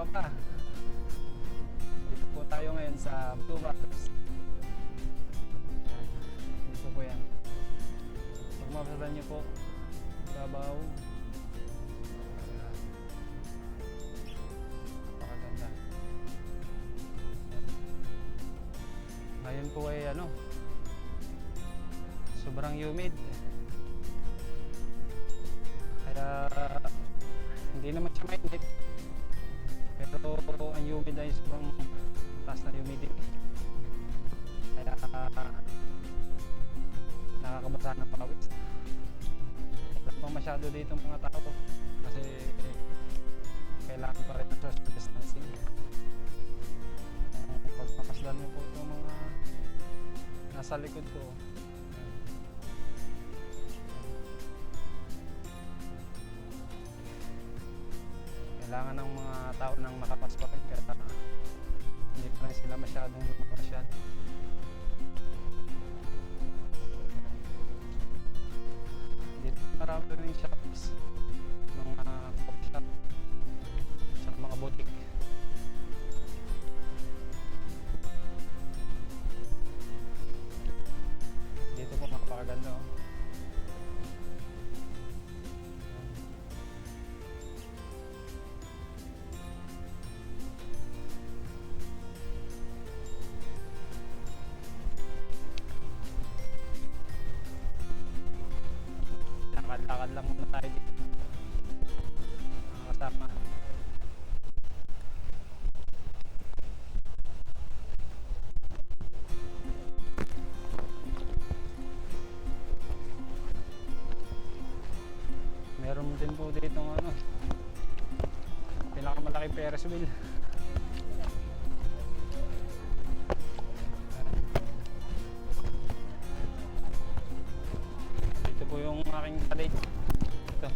tropa. Dito po tayo ngayon sa Blue Waters. Dito po yan. Pag mapasatan nyo po, babaw. Napakaganda. Ngayon po ay ano, sobrang humid. Kaya hindi naman siya mainit. Pero ang humid ay sobrang taas na humidity. Kaya nakakabasa ng pawis. Wala pang masyado dito mga tao kasi kailangan pa rin ng social distancing. Pag mapasdan mo po itong mga nasa likod ko, kailangan ng mga tao nang makapas pa rin kaya hindi pa rin sila masyadong lumasyad. Dito marami rin shops, mga coffee shop sa mga boutique. Dito po napakaganda oh. Lakad-lakad lang muna tayo dito mga kasama. Meron din po dito ng ano, pinakamalaki Ferris wheel. Ito po yung aking kadate. Ito.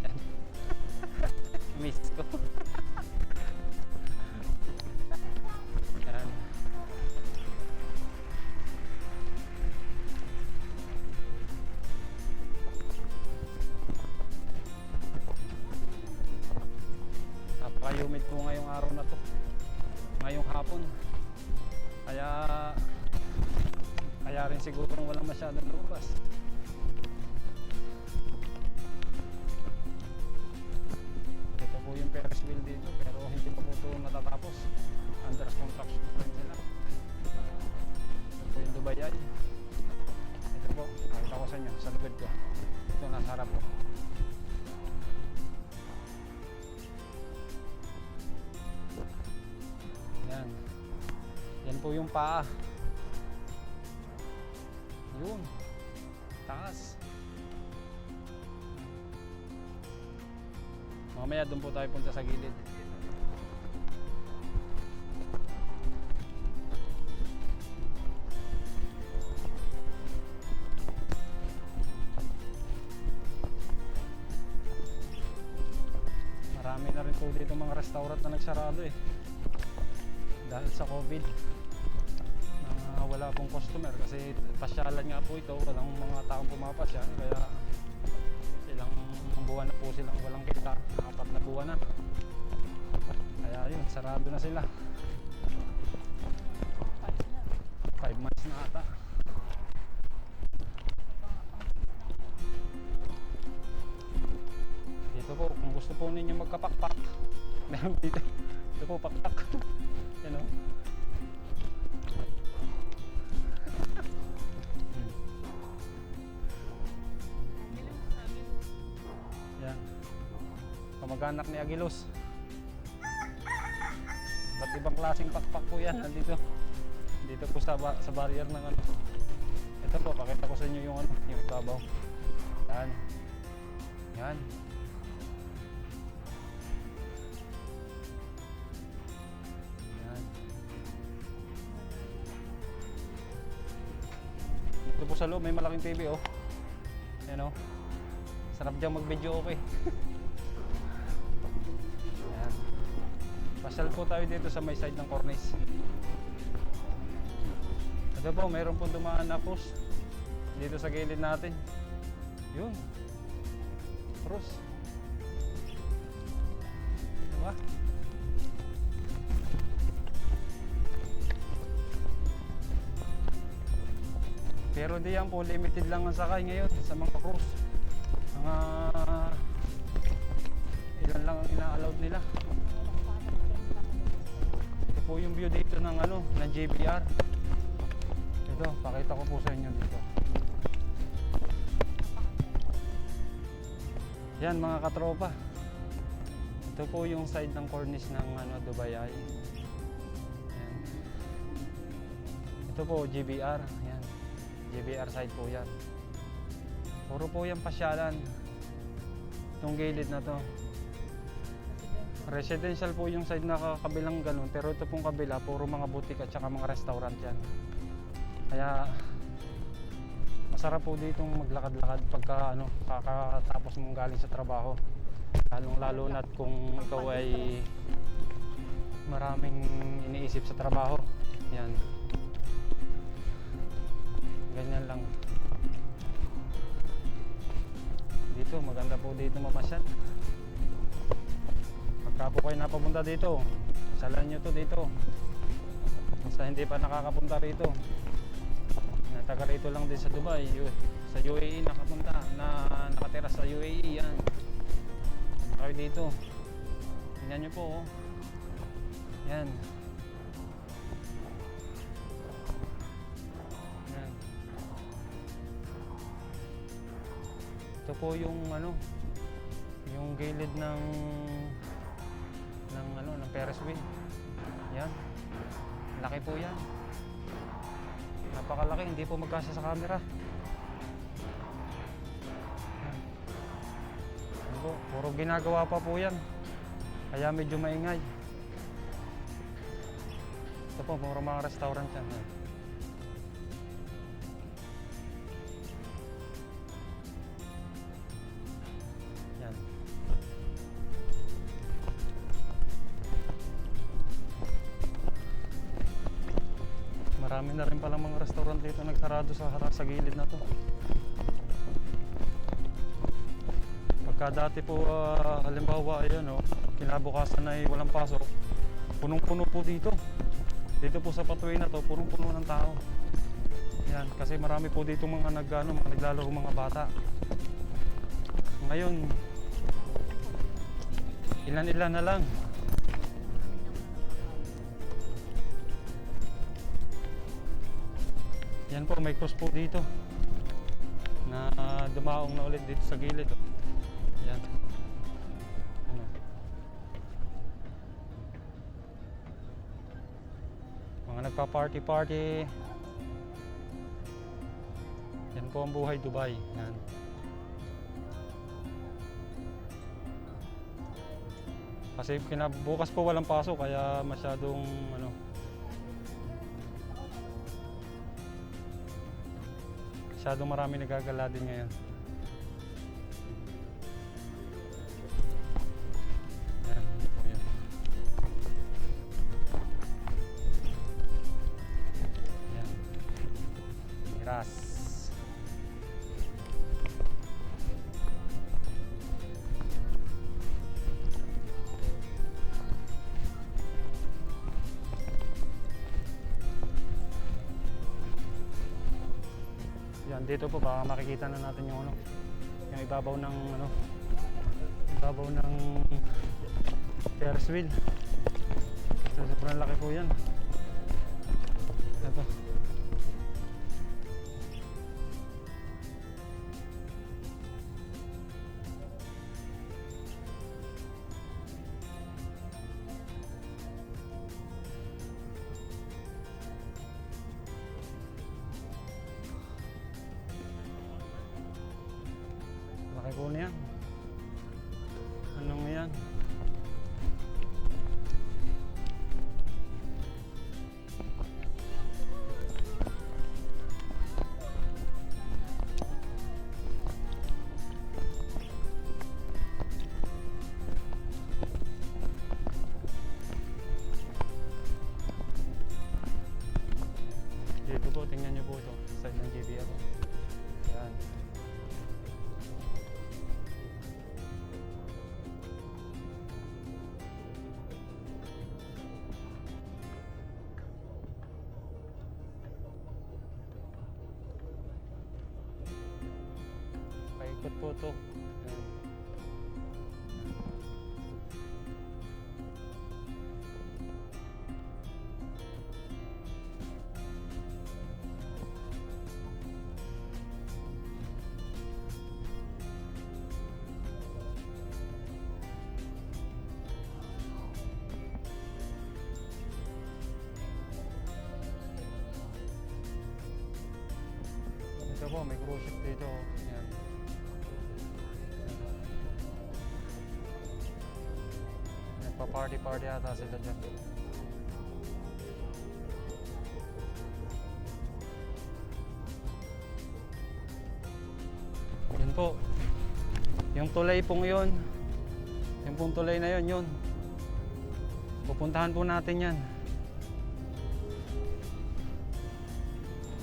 Ayan. Miss ko. Ayan. Napaka-humid po ngayong araw na to. Ngayong hapon. Kaya rin siguro walang masyadong lumabas. Ito po yung Ferris wheel dito pero hindi pa po ito natatapos. Under construction pa rin sila. Ito po yung Dubayay. Ito po, nakita ko sa inyo, sa likod ko. Ito nasa harap po. Yan. Yan po yung paa. Yun. Taas. Mamaya doon po tayo punta sa gilid. Marami na rin po dito mga restaurant na nagsarado eh. Dahil sa COVID. Wala pong customer kasi pasyalan nga po ito, walang mga taong pumapasya kaya ilang buwan na po silang walang kita, 4 na buwan na kaya yun, sarado na sila 5 months na ata. Dito po, kung gusto po ninyo magkapakpak meron dito, ito po pakpak yan o. Yan. Kamag-anak ni Agilos. Ba't ibang klaseng pakpak po yan nandito. Dito po sa barrier ng ano. Ito po, pakita ko sa inyo yung ano, yung ibabaw. Yan. Yan. Yan. Dito po sa loob may malaking TV oh. Yan oh. Sarap dyan mag-video okay. Ayan. Pasal po tayo dito sa may side ng cornice. Ito po, mayroon po dumaan na post dito sa gilid natin. Yun. Cross. Diba? Pero di yan po, limited lang ang sakay ngayon sa mga cruise. Mga ilan lang ang ina-allowed nila. Ito po yung view dito ng ng JBR. Ito, pakita ko po sa inyo dito. Yan mga katropa. Ito po yung side ng cornice ng Dubai Eye. Yan. Ito po JBR. Yan. JBR side po yan. Puro po yan pasyalan. Itong gilid na to. Residential po yung side na kabilang ganun. Pero ito pong kabila, puro mga butik at saka mga restaurant yan. Kaya masarap po ditong maglakad-lakad pagka kakatapos mong galing sa trabaho. Lalong-lalo na't kung ikaw ay maraming iniisip sa trabaho. Yan. Ganyan lang. Dito, maganda po dito mamasyal. Pagka po kayo napapunta dito, salan nyo to dito. Basta hindi pa nakakapunta rito. Nataga rito lang din sa Dubai, sa UAE nakapunta, nakatira sa UAE yan. Kayo dito. Tingnan nyo po oh. Yan. Yan. Ito po yung yung gilid ng Ferris wheel. Yan. Laki po yan. Napakalaki, hindi po magkasya sa camera. Yan po, puro ginagawa pa po yan. Kaya medyo maingay. Ito po, puro mga restaurant yan. Yan. Marami na rin palang mga restaurant dito nagsarado sa gilid na to. Pagka dati po halimbawa ayan kinabukasan ay walang pasok, punong-puno po dito. Dito po sa pathway na to, punong-puno ng tao. Yan, kasi marami po dito mga naglalaro mga bata. Ngayon ilan-ilan na lang. Yan po, may cross po dito na dumaong na ulit dito sa gilid. Yan. Mga nagpa-party-party. Yan po ang buhay Dubai. Yan. Kasi bukas po walang pasok kaya masyadong masyadong marami nagagala din ngayon. Yan, po yan. Yan. Miras. Yan, dito po baka makikita na natin yung yung ibabaw ng ibabaw ng Ferris wheel. So, sobrang laki po yan. Ito. Laki po niyan. Anong yan? Ikot po to. Ayan. Ito po, may cruise ship dito. Ayan. Nagpa-party-party ata sila dyan. Yun po. Yung tulay pong yun. Yung pong tulay na yun, yun. Pupuntahan po natin yan.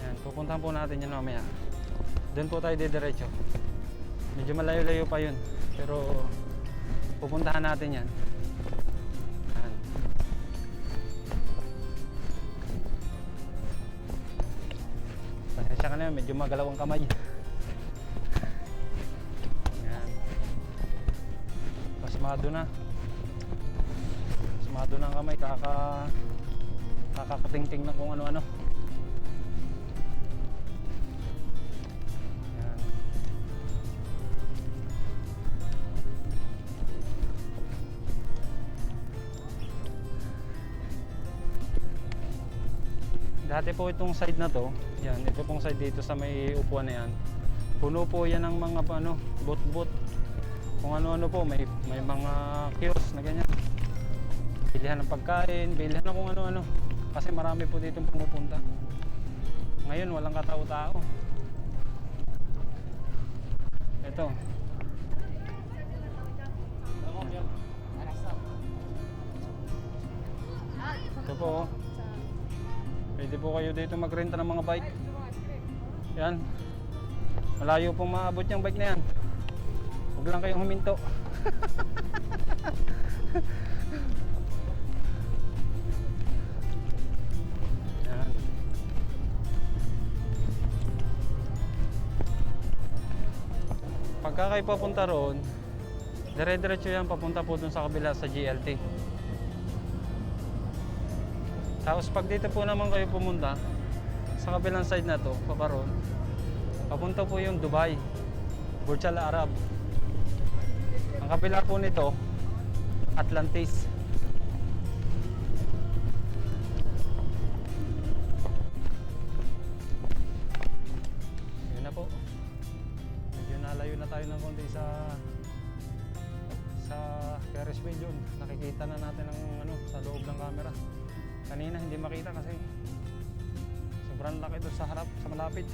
Yan, pupuntahan po natin yan mamaya. Doon po tayo didiretso. Medyo malayo-layo pa yun. Pero pupuntahan natin yan. Yan. Pasensya ka na yun, medyo magalaw ang kamay. Yan. Pasmado na. Pasmado na ang kamay. Kakakating-ting na kung ano-ano. Dati po itong side na to, yan, ito pong side dito sa may upuan na yan. Puno po yan ng mga ano, bot-bot. Kung ano-ano po, may mga kiosk na ganyan. Bilihan ng pagkain, bilihan ng kung ano-ano. Kasi marami po dito pumupunta. Ngayon, walang katao-tao. Ito. Ito po, oh. Pwede po kayo dito magrenta ng mga bike. Yan. Malayo pong maabot yung bike na yan. Huwag lang kayong huminto. Yan. Pagka kayo papunta roon, dire-diretso yan papunta po dun sa kabila sa GLT. Tapos pag dito po naman kayo pumunta sa kabilang side na to, paparon, papunta po yung Dubai, Burj Al Arab. Ang kabila po nito, Atlantis. Yun na po. Medyo nalayo na tayo ng konti sa Ferris wheel yun. Nakikita na natin ang ano sa loob ng camera. Kanina hindi makita kasi sobrang laki doon sa harap, sa malapit.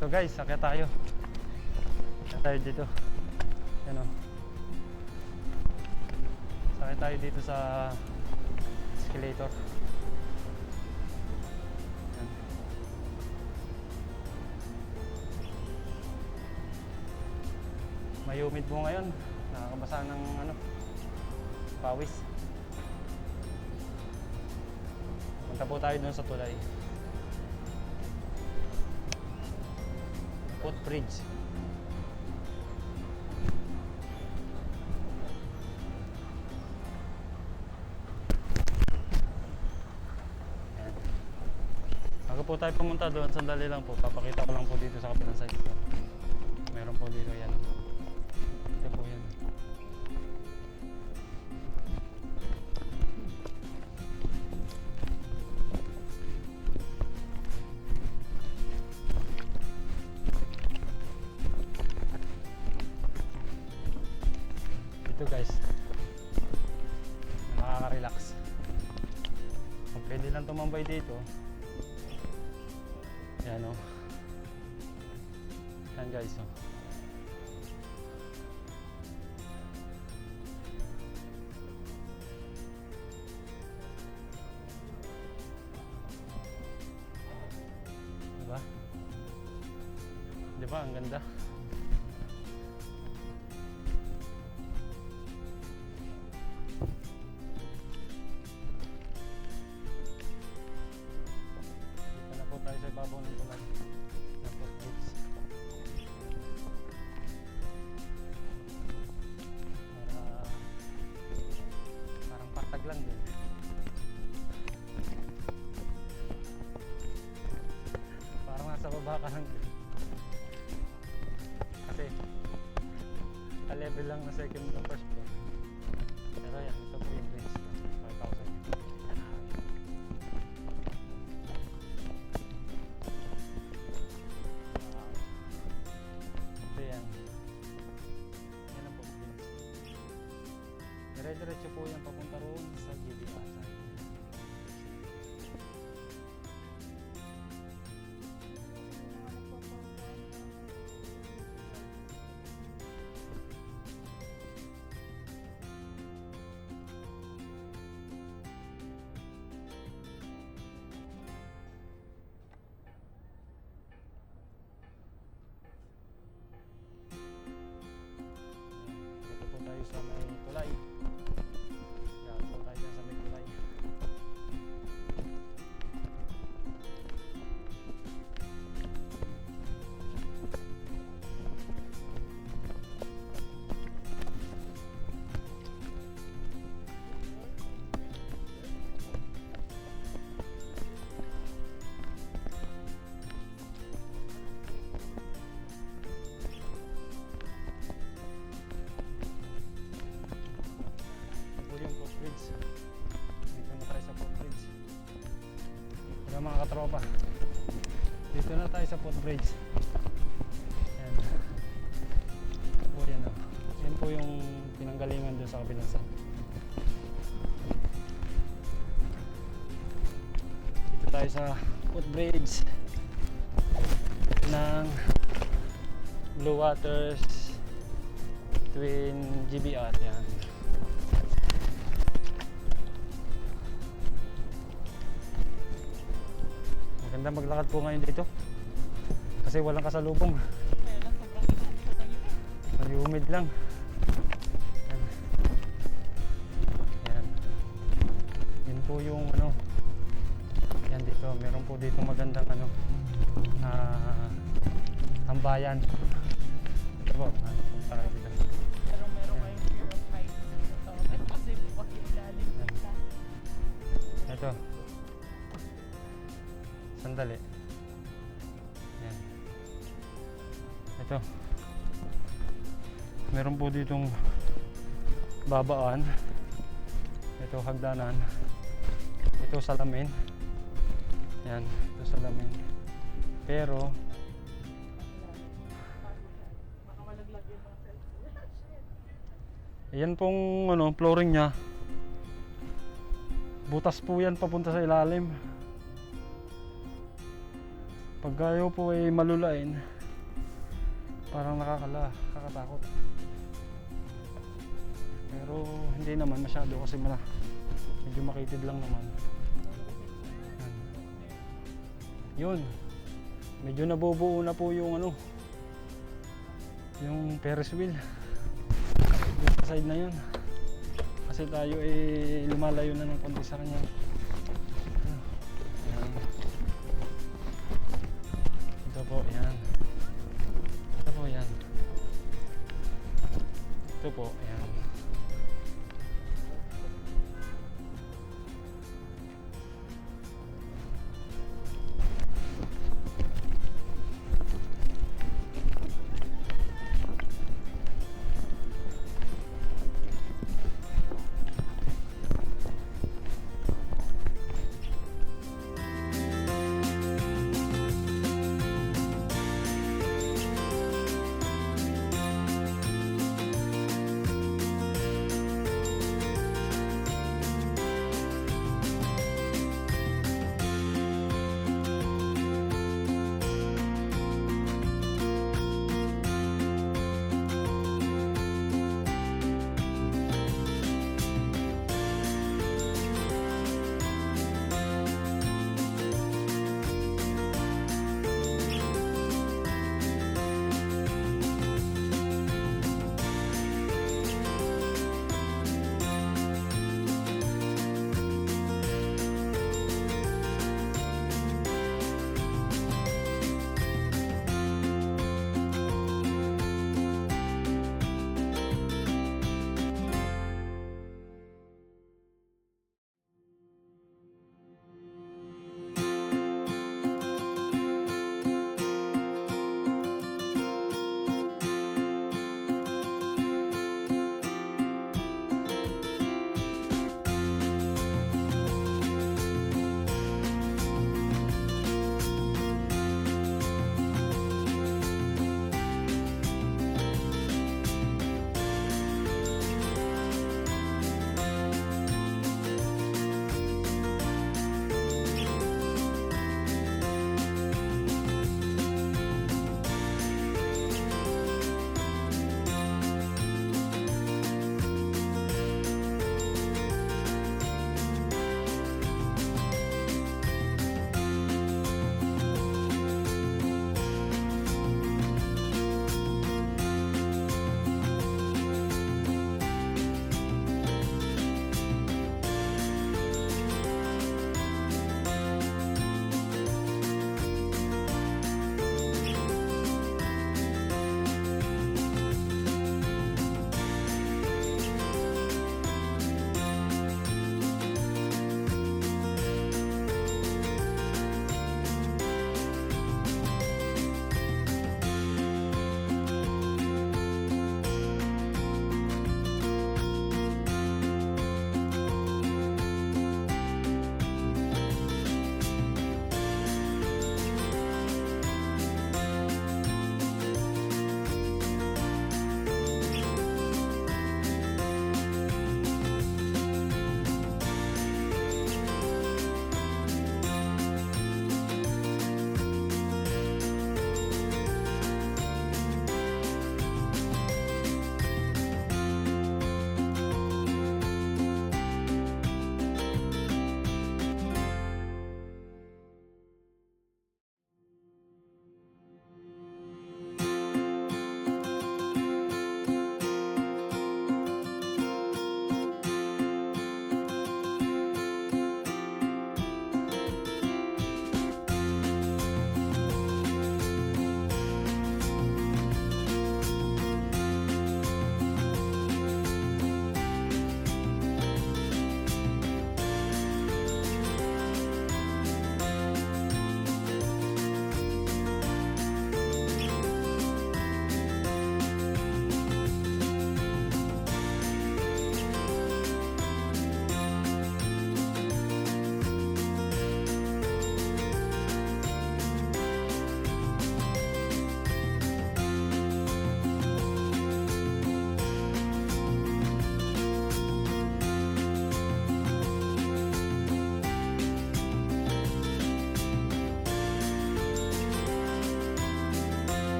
So guys, sakya tayo. Sakya tayo dito. Yan o. Sakya tayo dito sa escalator. May humid po ngayon, nakakabasa ng ano, pawis. Punta po tayo dun sa tulay. Footbridge. Bago po tayo pumunta doon, sandali lang po, papakita ko lang po dito sa kabilang side. Meron po dito yan. Ito po yan. Ito guys, nakaka-relax. Kung pwede lang tumambay dito, yan o. Yan guys o. Diba? Diba? Ang ganda. ka lang. Kasi ka-level lang na second to first floor. Pero yan, ito po yung range ko. 5,000. Ito yan. Yan ang po range. Dire-diretso po yan papunta roon sa GBA side. Dito po tayo sa may tulay. Yan po tayo sa may tulay. Ito po yung footbridge. Dito na tayo sa footbridge. Kaya mga katropa, dito na tayo sa footbridge. Yan. Ito po yan, oh. Yan po yung pinanggalingan doon sa kabilang side. Dito tayo sa footbridge ng Blue Waters Twin GBR. Yan. Maganda maglakad po ngayon dito kasi walang kasalubong. Kaya lang sobrang init. May humid lang. Yan. Yan. Yan po yung ano. Yan dito. Meron po dito magandang ano. Tambayan. Ito po. Punta kayo dito. Pero meron kayong fear of heights. So, kasi buwag yung lalim bigla. Ito. Sandali. Yan. Ito. Meron po ditong babaan. Ito hagdanan. Ito salamin. Yan. Ito salamin. Pero Baka malaglag yung mga cellphone. yan pong ano, flooring niya. Butas po yan papunta sa ilalim. Pag kayo po ay malulain, parang nakakatakot. Pero hindi naman masyado kasi medyo makitid lang naman. Yun. Medyo nabubuo na po yung ano, yung Ferris wheel. Yung side na yun. Kasi tayo ay lumalayo na ng konti sa kanya. Ayan. Ito po, yan. Ito po, yan. Ito po, yan.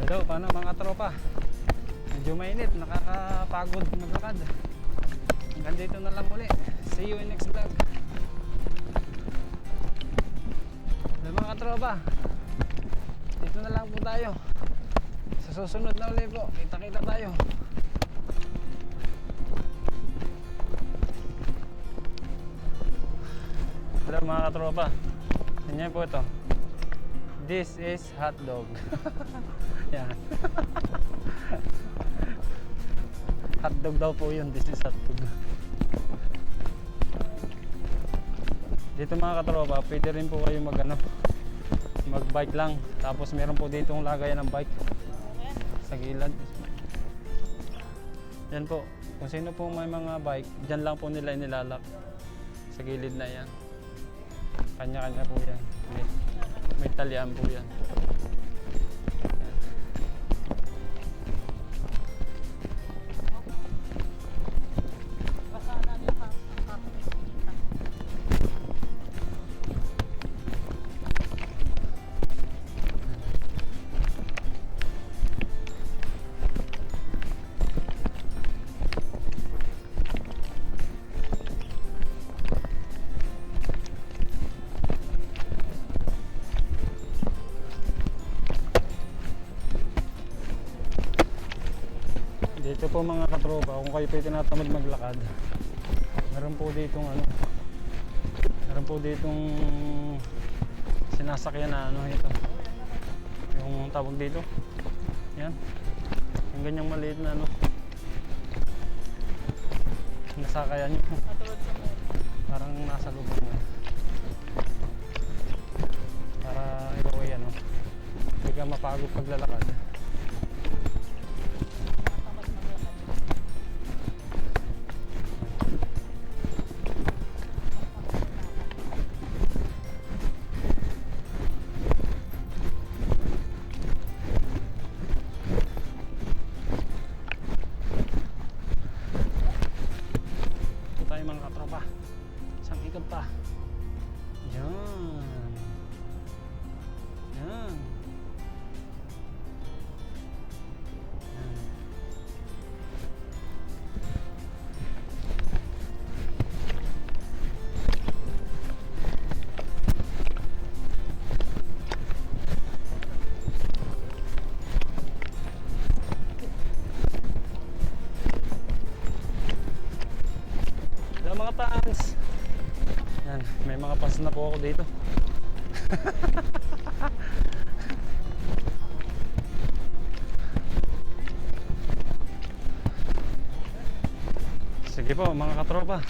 Hello, paano mga tropa? Medyo mainit, nakakapagod maglakad. Hanggang dito na lang uli. See you in next vlog. Hello mga tropa, dito na lang po tayo. Sa susunod na uli po, kita-kita tayo. Hello mga katropa, ganyan po ito. This is hot dog. Yan. Hot dog daw po yun. This is hot dog. Dito mga katropa, pwede rin po kayo mag-bike lang. Tapos meron po dito yung lagayan ng bike sa gilid. Yan po. Kung sino po may mga bike, dyan lang po nila inilalak. Sa gilid na yan. Kanya-kanya po yan. May talyaan po yan. Dito po mga katropa, kung kayo po tinatamad maglakad, meron po ditong sinasakyan na ito, yung tawag dito, yan, yung ganyang maliit na nasakayan nyo, parang nasa lubog mo, para ikaw ay hindi ka mapagod paglalakad. Mga katropa, isang ikot pa. Yan. Yan. Yan. Mga fans. Yan, may mga fans na po ako dito. Sige po mga katropa.